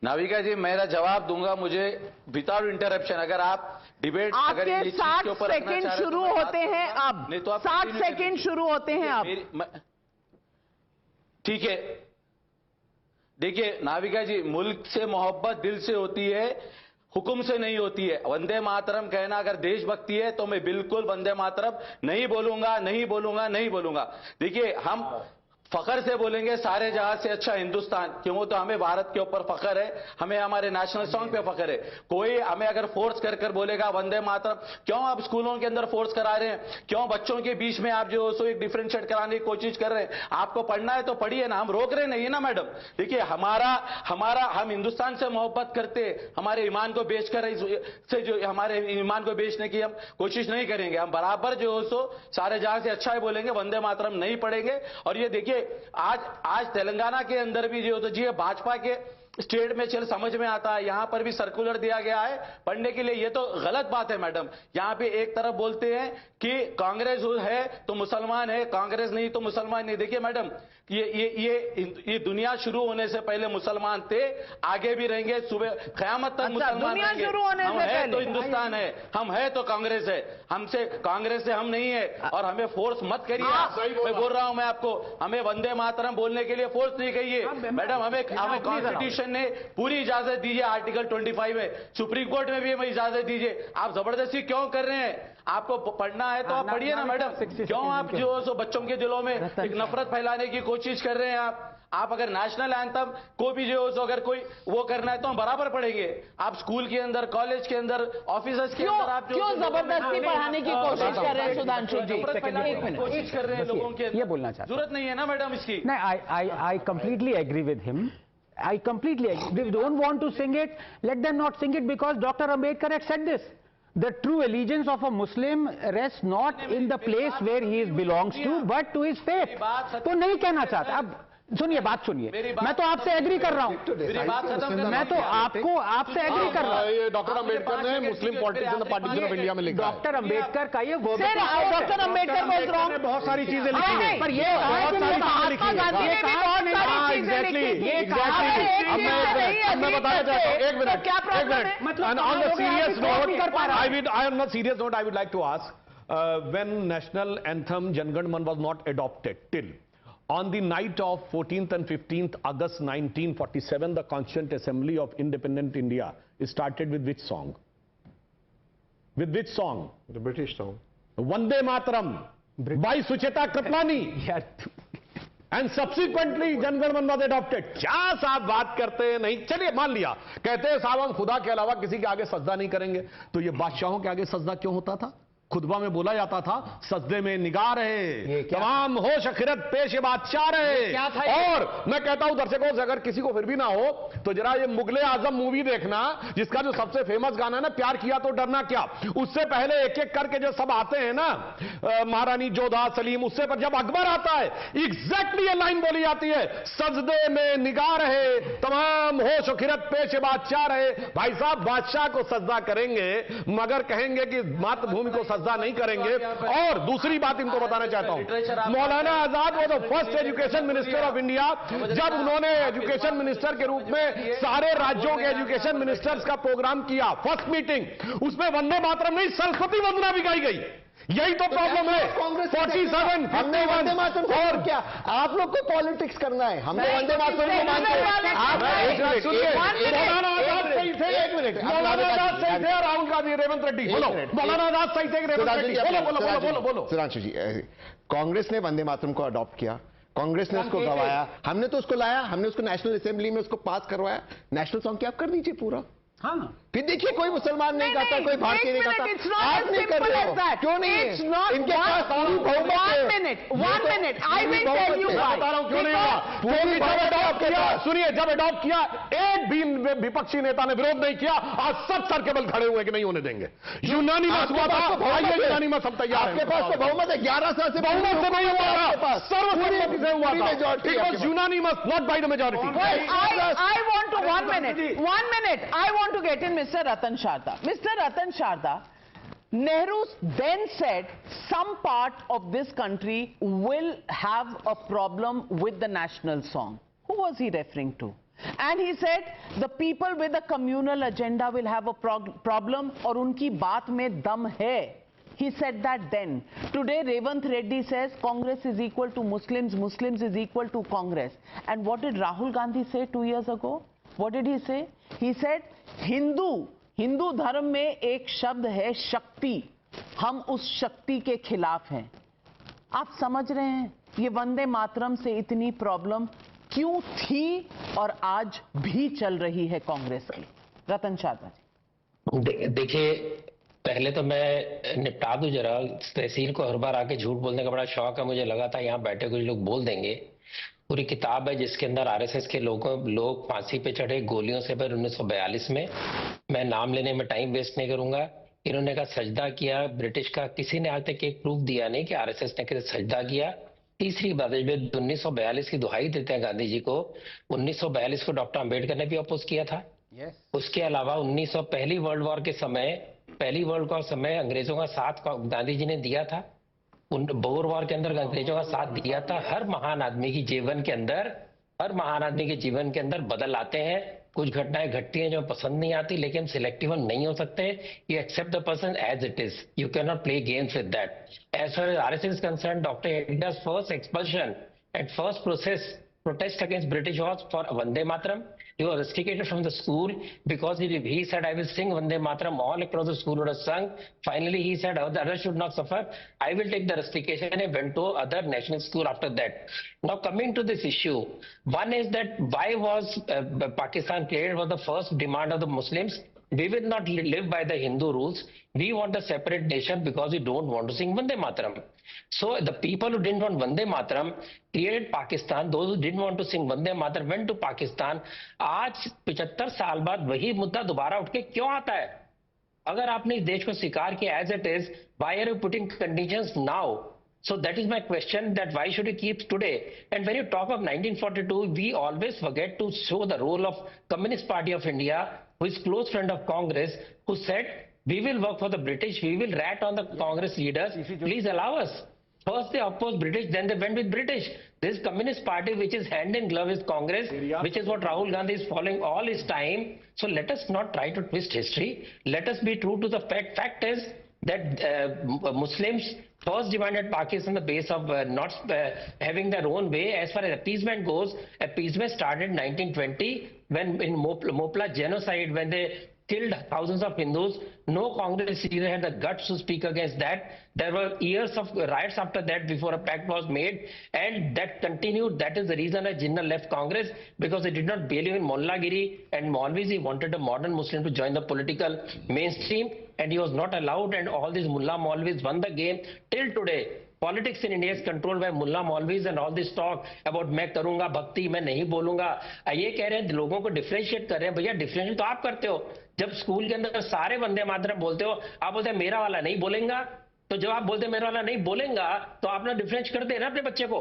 Navika जी, मेरा जवाब दूंगा मुझे विदाउट इंटरप्शन। अगर आप डिबेट अगर आपके 60 सेकंड शुरू होते हैं अब। नहीं तो आप 60 सेकंड शुरू होते हैं अब। ठीक है, देखिए नाविका जी, मुल्क से मोहब्बत दिल से होती है, हुक्म से नहीं होती है। वंदे मातरम कहना अगर देशभक्ति है तो मैं बिल्कुल वंदे मातरम नहीं बोलूंगा। देखिए, हम फखर से बोलेंगे सारे जहां से अच्छा हिंदुस्तान, क्यों? तो हमें भारत के ऊपर फखर है, हमें हमारे नेशनल सॉन्ग पे फखर है। कोई हमें अगर फोर्स कर बोलेगा वंदे मातरम, क्यों आप स्कूलों के अंदर फोर्स करा रहे हैं? क्यों बच्चों के बीच में आप जो सो एक डिफरेंशिएट कराने की कोशिश कर रहे हैं? आपको पढ़ना है तो पढ़िए ना, हम रोक रहे नहीं है ना मैडम। देखिए, हम हिंदुस्तान से मोहब्बत करते, हमारे ईमान को बेचकर से जो हमारे ईमान को बेचने की हम कोशिश नहीं करेंगे। हम बराबर जो सो सारे जहां से अच्छा ही बोलेंगे, वंदे मातरम नहीं पढ़ेंगे। और ये देखिए, आज तेलंगाना के अंदर भी जो जी भाजपा के स्टेट में चल समझ में आता है, यहां पर भी सर्कुलर दिया गया है पढ़ने के लिए। ये तो गलत बात है मैडम। यहां पे एक तरफ बोलते हैं कि कांग्रेस है तो मुसलमान है, कांग्रेस नहीं तो मुसलमान नहीं। देखिए मैडम, ये दुनिया शुरू होने से पहले मुसलमान थे, आगे भी रहेंगे, सुबह क़यामत तक मुसलमान रहेंगे। हम है तो हिंदुस्तान है, हम है तो कांग्रेस है, हमसे कांग्रेस से हम नहीं है। और हमें फोर्स मत करिए। मैं बोल रहा हूं मैं आपको, हमें वंदे मातरम बोलने के लिए फोर्स नहीं कहिए मैडम। हमें कॉन्स्टिट्यूशन ने पूरी इजाजत दी है, आर्टिकल 25 में, सुप्रीम कोर्ट में भी हमें इजाजत दीजिए। आप जबरदस्ती क्यों कर रहे हैं? आपको पढ़ना है तो आप पढ़िए ना मैडम। क्यों आप जो बच्चों के दिलों में एक नफरत फैलाने की कोशिश कर रहे हैं? आप अगर नेशनल एंथम को भी जो अगर कोई वो करना है तो हम बराबर पढ़ेंगे। आप स्कूल के अंदर, कॉलेज के अंदर, ऑफिस के अंदर आप क्यों जबरदस्ती पढ़ाने की कोशिश कर रहे हैं सुधांशु जी? कोशिश कर रहे हैं लोगों के, ये बोलना चाहते जरूरत नहीं है ना मैडम इसकी। नहीं, I completely agree with him. I completely agree. If they don't want to sing it, let them not sing it, because Dr. Ambedkar had said this. The true allegiance of a Muslim rests not in the place where he belongs to, but to his faith. तो नहीं कहना चाहता। अब सुनिए, बात सुनिए, मैं तो आपसे एग्री कर रहा हूँ, मैं तो आपसे एग्री कर रहा हूँ। डॉक्टर अंबेडकर ने मुस्लिम पॉलिटिशियन पार्टीशन ऑफ इंडिया में लिखा। डॉक्टर अंबेडकर का ये डॉक्टर अंबेडकर बोल रहा हूँ, बहुत सारी चीजें लिखी है, पर ये महात्मा गांधी ने भी बहुत सारी चीजें लिखी। ये मैं बताना चाहता हूँ, एक मिनट, क्या प्रॉब्लम है? मतलब on the serious note I would like to ask, when national anthem Jana Gana Mana was not adopted till on the night of 14th and 15th August 1947, the Constituent Assembly of Independent India started with which song? With which song? The British song. Vande Mataram by Sucheta Kripalani. And subsequently Jangan Man was adopted. क्या साहब बात करते हैं? नहीं, चलिए मान लिया, कहते हैं साहब हम खुदा के अलावा किसी के आगे सजदा नहीं करेंगे, तो ये बादशाहों के आगे सजदा क्यों होता था? खुतबा में बोला जाता था सजदे में निगाह रहे, तमाम होश अखिरत पेश बादशाह रहे। और मैं कहता हूं दर्शकों से, अगर किसी को फिर भी ना हो तो जरा ये मुगले आजम मूवी देखना, जिसका जो सबसे फेमस गाना है ना, प्यार किया तो डरना क्या, उससे पहले एक एक करके जो सब आते हैं ना, महारानी जोधा, सलीम, उससे पर जब अकबर आता है एग्जैक्टली ये लाइन बोली जाती है, सजदे में निगाह रहे, तमाम होश अखिरत पेश बादशाह रहे। भाई साहब, बादशाह को सजदा करेंगे मगर कहेंगे कि मातृभूमि को सजदा नहीं करेंगे। और दूसरी बात इनको बताना चाहता हूं, मौलाना आजाद वो the first education minister of India, जब उन्होंने एजुकेशन मिनिस्टर के रूप में सारे राज्यों के एजुकेशन मिनिस्टर्स का प्रोग्राम किया, फर्स्ट मीटिंग, उसमें वंदे मातरम नहीं सरस्वती वंदना भी गाई गई। यही तो प्रॉब्लम है। 47 हमने वंदे मातरम और क्या आप लोग को पॉलिटिक्स करना है? हम तो वंदे मातरम को मानते हैं। एक मिनट, मौलाना आजाद सही थे, राहुल गांधी, रेवंत रेड्डी, बोलो मौलाना आजाद सही थे, रेवंत रेड्डी, बोलो। सुधांशु जी, कांग्रेस ने वंदे मातरम को अडॉप्ट किया, कांग्रेस ने उसको गवाया, हमने तो उसको लाया, हमने उसको नेशनल असेंबली में उसको पास करवाया। नेशनल सॉन्ग क्या आप कर दीजिए पूरा। हाँ, फिर देखिए कोई मुसलमान नहीं गाता, कोई भारतीय नहीं गाता, आप नहीं कर रहे हो, क्यों नहीं है? इनके पास पूरी बहुमत है। 1 minute, I will tell you why. बता रहा हूं क्यों नहीं हुआ। सुनिए, जब अडॉप्ट किया एक भी विपक्षी नेता ने विरोध नहीं किया, आज सब सर के बल खड़े हुए कि नहीं होने देंगे। यूनानिमस हुआ था, यूनानिमस हम तैयार हैं। आपके पास तो बहुमत है, 11 साल से बहुमत से नहीं हुआ था, सर्वसम्मति से हुआ था। It was unanimous, not by the majority. I want to 1 minute. I want to get in Mr. Ratan Sharda. Mr. Ratan Sharda, Nehru then said some part of this country will have a problem with the national song. Who was he referring to? And he said the people with a communal agenda will have a problem और उनकी बात में दम है. He said that then. Today Revant Reddy says Congress is equal to Muslims, Muslims is equal to Congress. And what did Rahul Gandhi say 2 years ago? What did he say? He said Hindu धर्म में एक शब्द है शक्ति, हम उस शक्ति के खिलाफ हैं। आप समझ रहे हैं ये वंदे मातरम से इतनी प्रॉब्लम क्यों थी और आज भी चल रही है कांग्रेस की? रतन शारदा जी। देखिए, पहले तो मैं निपटा दूं जरा, तहसील को हर बार आके झूठ बोलने का बड़ा शौक है, मुझे लगा था यहाँ बैठे कुछ लोग बोल देंगे। पूरी किताब है जिसके अंदर आरएसएस के लोग फांसी पे चढ़े गोलियों से फिर 1942 में। मैं नाम लेने में टाइम वेस्ट नहीं करूंगा। इन्होंने का सजदा किया ब्रिटिश का, किसी ने आज तक एक प्रूफ दिया नहीं कि आरएसएस ने किसी सजदा किया। तीसरी बात, 1942 की दुहाई देते हैं गांधी जी को, 1942 को डॉक्टर अंबेडकर ने भी अपोज किया था। उसके अलावा 1900 पहली वर्ल्ड वॉर के समय, पहली वर्ल्ड वॉर समय अंग्रेजों का साथ गांधी जी ने दिया था। बोर वॉर के अंदर अंग्रेजों का साथ दिया था। हर महान आदमी के जीवन के अंदर बदल आते हैं, कुछ घटनाएं घटती हैं जो पसंद नहीं आती, लेकिन सिलेक्टिव नहीं हो सकते। You accept the person as it is, you can not play games with that. As far as RSS is concern, doctor Hegde's first expulsion and first process protest against British was for Vande Mataram. He was rusticated from the school because he said, I will sing Vande Mataram. All across the school would have sung. Finally, he said, oh, the others should not suffer. I will take the rustication, and went to other national school after that. Now, coming to this issue, one is that why was Pakistan created? Was the first demand of the Muslims. We will not live by the Hindu rules. We want a separate nation because we don't want to sing Vande Mataram. So the people who didn't want Vande Mataram created Pakistan. Those who didn't want to sing Vande Mataram went to Pakistan. आज 75 साल बाद वही मुद्दा दोबारा उठ के क्यों आता है? अगर आपने इस देश को स्वीकार किया as it is, why are you putting conditions now? So that is my question, that why should you keep today? And when you talk of 1942, we always forget to show the role of Communist Party of India, who is close friend of Congress, who said, we will work for the British, we will rat on the Congress leaders, please allow us. First they opposed British, then they went with British. This Communist Party, which is hand in glove with Congress, which is what Rahul Gandhi is following all his time. So let us not try to twist history. Let us be true to the fact. Fact is that Muslims first demanded Pakistan on the base of not having their own way. As far as appeasement goes, appeasement started in 1920 when in Mopla genocide, when they killed thousands of Hindus. No Congress leader had the guts to speak against that. There were years of riots after that before a pact was made, and that continued. That is the reason that Jinnah left Congress, because they did not believe in Mollagiri and Maulvis. He wanted a modern Muslim to join the political mainstream, and he was not allowed, and all these Mullah Maulvis won the game till today. Politics in India is controlled by Mullah Maulvis, and all this talk about मैं करूंगा भक्ति, मैं नहीं बोलूंगा, ये कह रहे हैं लोगों को डिफरेंशिएट कर रहे हैं. भैया डिफरेंशिएट तो आप करते हो. जब स्कूल के अंदर सारे वंदे मातरम बोलते हो, आप बोलते हैं मेरा वाला नहीं बोलेगा. तो जब आप बोलते हैं मेरा वाला नहीं बोलेगा, तो आप ना डिफरेंशिएट करते हैं ना अपने बच्चे को.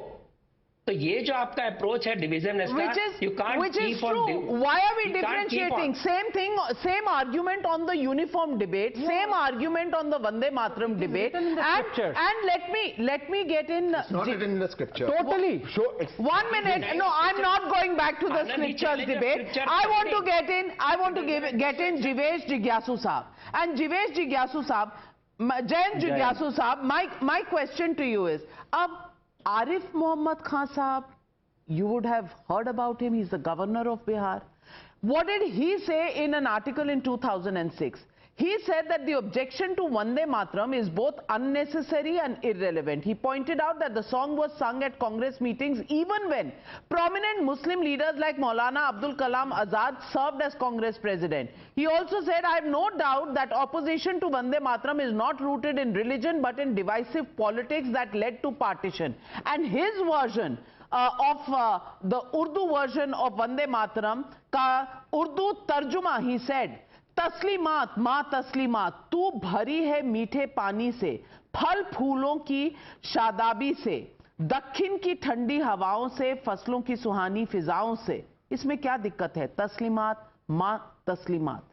तो ये जो आपका अप्रोच है division which is true. Why are we differentiating? Same thing, same argument on the uniform debate, same argument on the Vande Mataram debate, and let me get in. It's not written in the scripture. Totally. Sure. 1 minute. No, I'm not going back to the scriptures debate. I want to get in. I want to get in Jivesh Jigyasu Saab. And Jivesh Jigyasu Saab, Jayant Jigyasu Saab, my question to you is, Arif Mohammad Khan Saab, you would have heard about him. He's the governor of Bihar. What did he say in an article in 2006? He said that the objection to Vande Mataram is both unnecessary and irrelevant. He pointed out that the song was sung at Congress meetings even when prominent Muslim leaders like Maulana Abdul Kalam Azad served as Congress president. He also said, I have no doubt that opposition to Vande Mataram is not rooted in religion but in divisive politics that led to partition. And his version of the Urdu version of Vande Mataram ka Urdu tarjuma, he said, तस्लीमात माँ तस्लीमात, तू भरी है मीठे पानी से, फल फूलों की शादाबी से, दक्षिण की ठंडी हवाओं से, फसलों की सुहानी फिजाओं से. इसमें क्या दिक्कत है? तस्लीमात माँ तस्लीमात.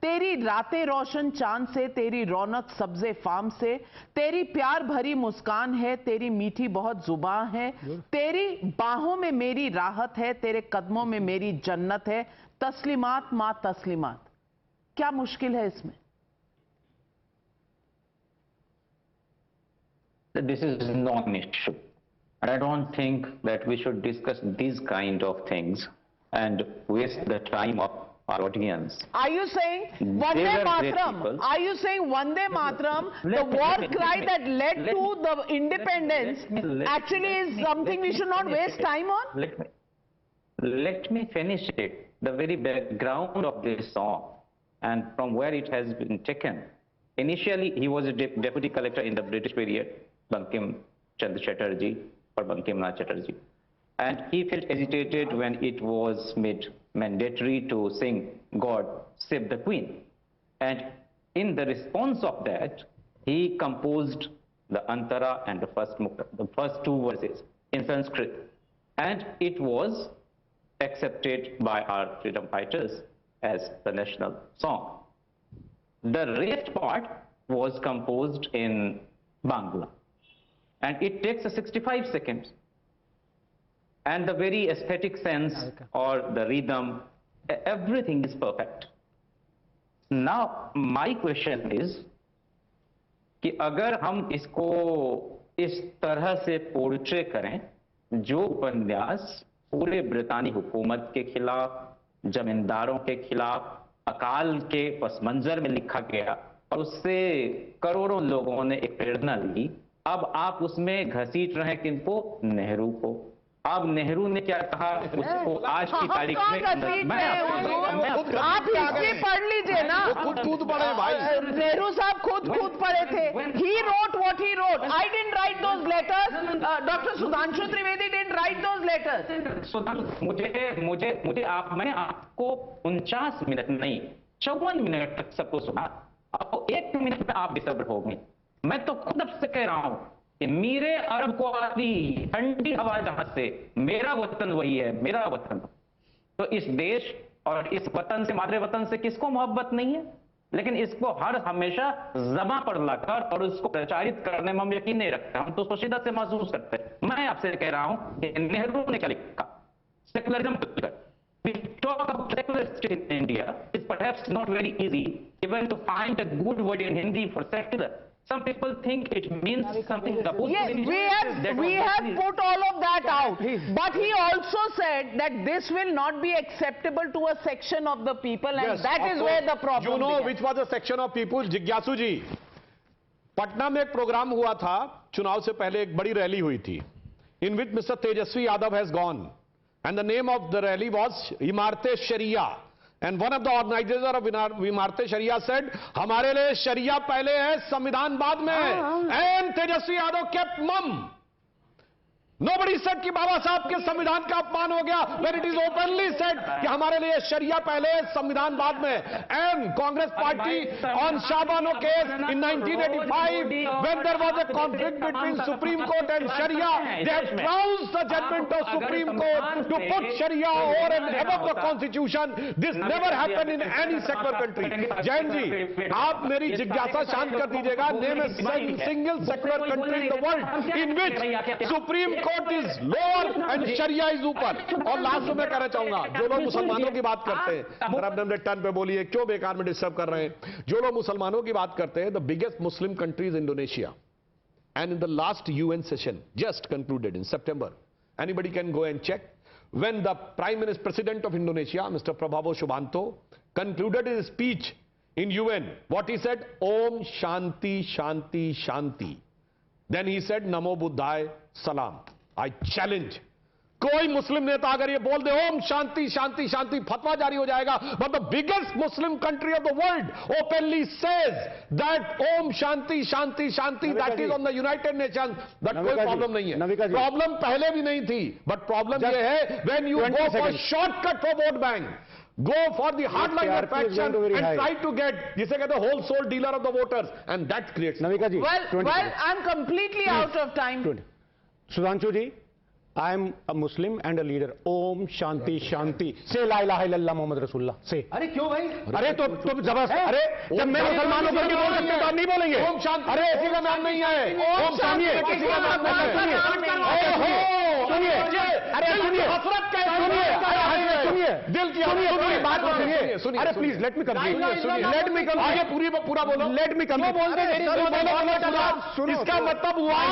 तेरी रातें रोशन चांद से, तेरी रौनक सब्जे फाम से, तेरी प्यार भरी मुस्कान है, तेरी मीठी बहुत जुबान है, तेरी बाहों में मेरी राहत है, तेरे कदमों में मेरी जन्नत है. तस्लीमात माँ तस्लीमात. क्या मुश्किल है इसमें? This is non-issue. And I don't think that we should discuss these kind of things and waste the time of our audience. Are you saying Vande Mataram? Are you saying Vande Mataram, the war cry that led to the independence, actually is something we should not waste time on? Let me finish it. The very background of this song and from where it has been taken. Initially, he was a deputy collector in the British period, Bankim Chandra Chatterjee or Bankim Nath Chatterjee. And he felt agitated when it was made mandatory to sing God Save the Queen. And in the response of that, he composed the Antara and the first two verses in Sanskrit. And it was accepted by our freedom fighters as the national song. The rest part was composed in Bangla, and it takes 65 seconds. And the very aesthetic sense or the rhythm, everything is perfect. Now, my question is कि अगर हम इसको इस तरह से portray करें, जो उपन्यास पूरे ब्रितानी हुकूमत के खिलाफ, जमींदारों के खिलाफ, अकाल के पस मंजर में लिखा गया और उससे करोड़ों लोगों ने एक प्रेरणा ली। अब आप उसमें घसीट रहे हैं किनको? नेहरू को। अब नेहरू ने क्या कहा उसको आज की तारीख में? आप हिस्ट्री पढ़ लीजिए ना, खुद पढ़े भाई। नेहरू साहब खुद पढ़े थे। He wrote what he wrote. I didn't write those letters. Dr. Sudhanshu Trivedi didn't write those letters. मुझे मैंने आपको 49 मिनट नहीं 54 मिनट तक सबको सुना। आपको 1 मिनट में आप डिस्टर्ब हो गए। मैं तो खुद अब से कह रहा हूं कि मेरे अरब को आती ठंडी हवा जहां से, मेरा वतन वही है, मेरा वतन। तो इस देश और इस वतन से, मादरे वतन से किसको मोहब्बत नहीं है? लेकिन इसको हर हमेशा जबां पर लाकर और उसको प्रचारित करने में हम यकीन नहीं रखते। हम तो उसको शिद्दत से महसूस करते हैं। मैं आपसे कह रहा हूं कि नेहरू ने क्या लिखा? Secularism. We talk about secular state in India. It's perhaps not very easy even to find a good word in Hindi for secular. Some people think it means something. Yes, we have put all of that out. But he also said that this will not be acceptable to a section of the people, and that is where the problem You know began. which was a section of people? जिज्ञासु जी, पटना में एक programme हुआ था, चुनाव से पहले एक बड़ी रैली हुई थी, in which Mr. Tejasvi Yadav has gone, and the name of the rally was Imarate Sharia. And one of the organizers of Imarate Sharia said, हमारे लिए शरिया पहले है, संविधान बाद में है. And Tejasvi Yadav kept mum. Nobody said कि बाबा साहब के संविधान का अपमान हो गया, when it is openly said कि हमारे लिए शरिया पहले है, संविधान बाद में. And Congress party on Shabano case in 1985, when there was a conflict between Supreme Court and Sharia, they have trounced the judgment of Supreme Court to put Sharia over and above the Constitution. This never happened in any secular country. Jain ji, आप मेरी जिज्ञासा शांत कर दीजिएगा. Name a single secular country in the world in which Supreme court is lower and sharia is ऊपर. और last में मैं कहना चाहूंगा, जो लोग मुसलमानों की बात करते हैं, अपने टर्न पे बोलिए, क्यों बेकार में डिस्टर्ब कर रहे हैं. जो लोग मुसलमानों की बात करते हैं, the biggest Muslim country is Indonesia, and in the last UN session just concluded in September, anybody can go and check, when the prime minister president of Indonesia, Mr. Prabowo Subianto, concluded his speech in UN, what he said? Om Shanti Shanti Shanti. Then he said Namo Buddhaya Salam. I challenge, कोई मुस्लिम नेता अगर ये बोल दे ओम शांति शांति शांति, फतवा जारी हो जाएगा. But the biggest Muslim country of the world openly says that Om shanti shanti shanti, that is on the United Nations. That कोई प्रॉब्लम नहीं है. प्रॉब्लम पहले भी नहीं थी, बट प्रॉब्लम ये है when you go for shortcut for vote bank, go for the hardliner faction and try to get, जिसे कहते हैं wholesale dealer of the voters, and that creates. Navika ji, well, I'm completely out of time. Sudhanshu ji, I am a Muslim and a leader. Om Shanti Shanti. Say La ilaha illallah Muhammad Rasulullah. Say. अरे क्यों भाई? अरे तो तुम जबरदस्त. अरे जब मैं मुसलमानों को बोल सकते तो आप नहीं बोलेंगे. ओम शांति. अरे इसी का नाम नहीं है. ओम शांति. किसी का नाम नहीं है. सुनिए. अरे सुनिए. हसरत का सुनिए. सुनिए. दिल की सुनिए. बात सुनिए. अरे please let me complete. Let me complete. आगे पूरा बोलो. Let me complete. बोलते इसका मतलब हुआ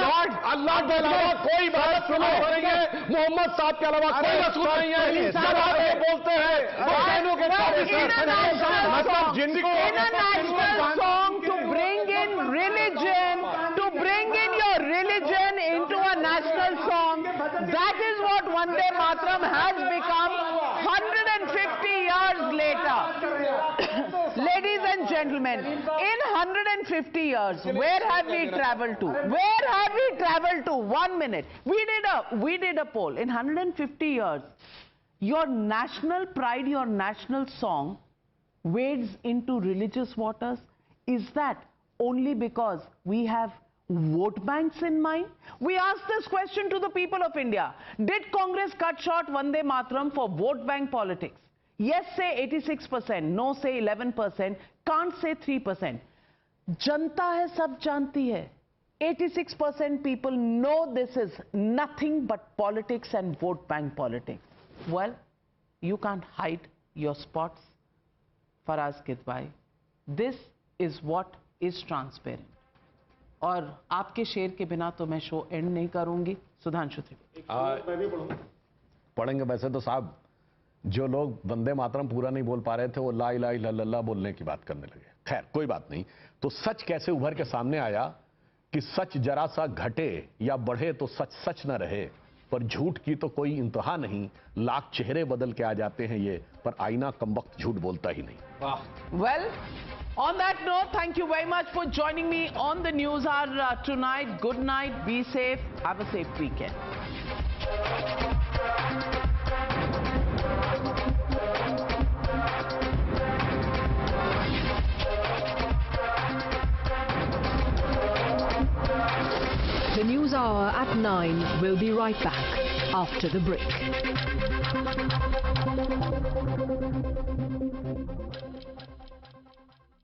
अल्लाह के अलावा कोई बात सुनो, मोहम्मद साहब के अलावा कोई रसूल नहीं है. जब आप ये बोलते हैं बहनों के मतलब जिनको song to bring in religion, to bring in your religion into a national song, that is what Vande Mataram has become 150 years later. Ladies and gentlemen, in 150 years, where have we traveled to? Where have we traveled to? 1 minute. We did a poll. In 150 years, your national pride, your national song wades into religious waters. Is that only because we have vote banks in mind? We asked this question to the people of India. Did Congress cut short Vande Mataram for vote bank politics? Yes, say 86%. No, say 11%. Can't say 3%. Janta hai, sab janti hai. 86% people know this is nothing but politics and vote bank politics. Well, you can't hide your spots, Faraz Kidwai. This is what is transparent. और आपके शेर के बिना तो मैं show and नहीं करूंगी. सुधांशु त्रिवेदी. पढ़ेंगे। वैसे तो साहब जो लोग वंदे मातरम पूरा नहीं बोल पा रहे थे वो ला इलाहा इल्लल्लाह बोलने की बात करने लगे। खैर कोई बात नहीं। तो सच कैसे उभर के सामने आया कि सच जरा सा घटे या बढ़े तो सच सच न रहे, पर झूठ की तो कोई इंतहा नहीं। लाख चेहरे बदल के आ जाते हैं ये, पर आईना कमबख्त झूठ बोलता ही नहीं। Well, on that note, thank you very much for joining me on the News Hour tonight. Good night, be safe, have a safe weekend. The News Hour at 9 will be right back after the break.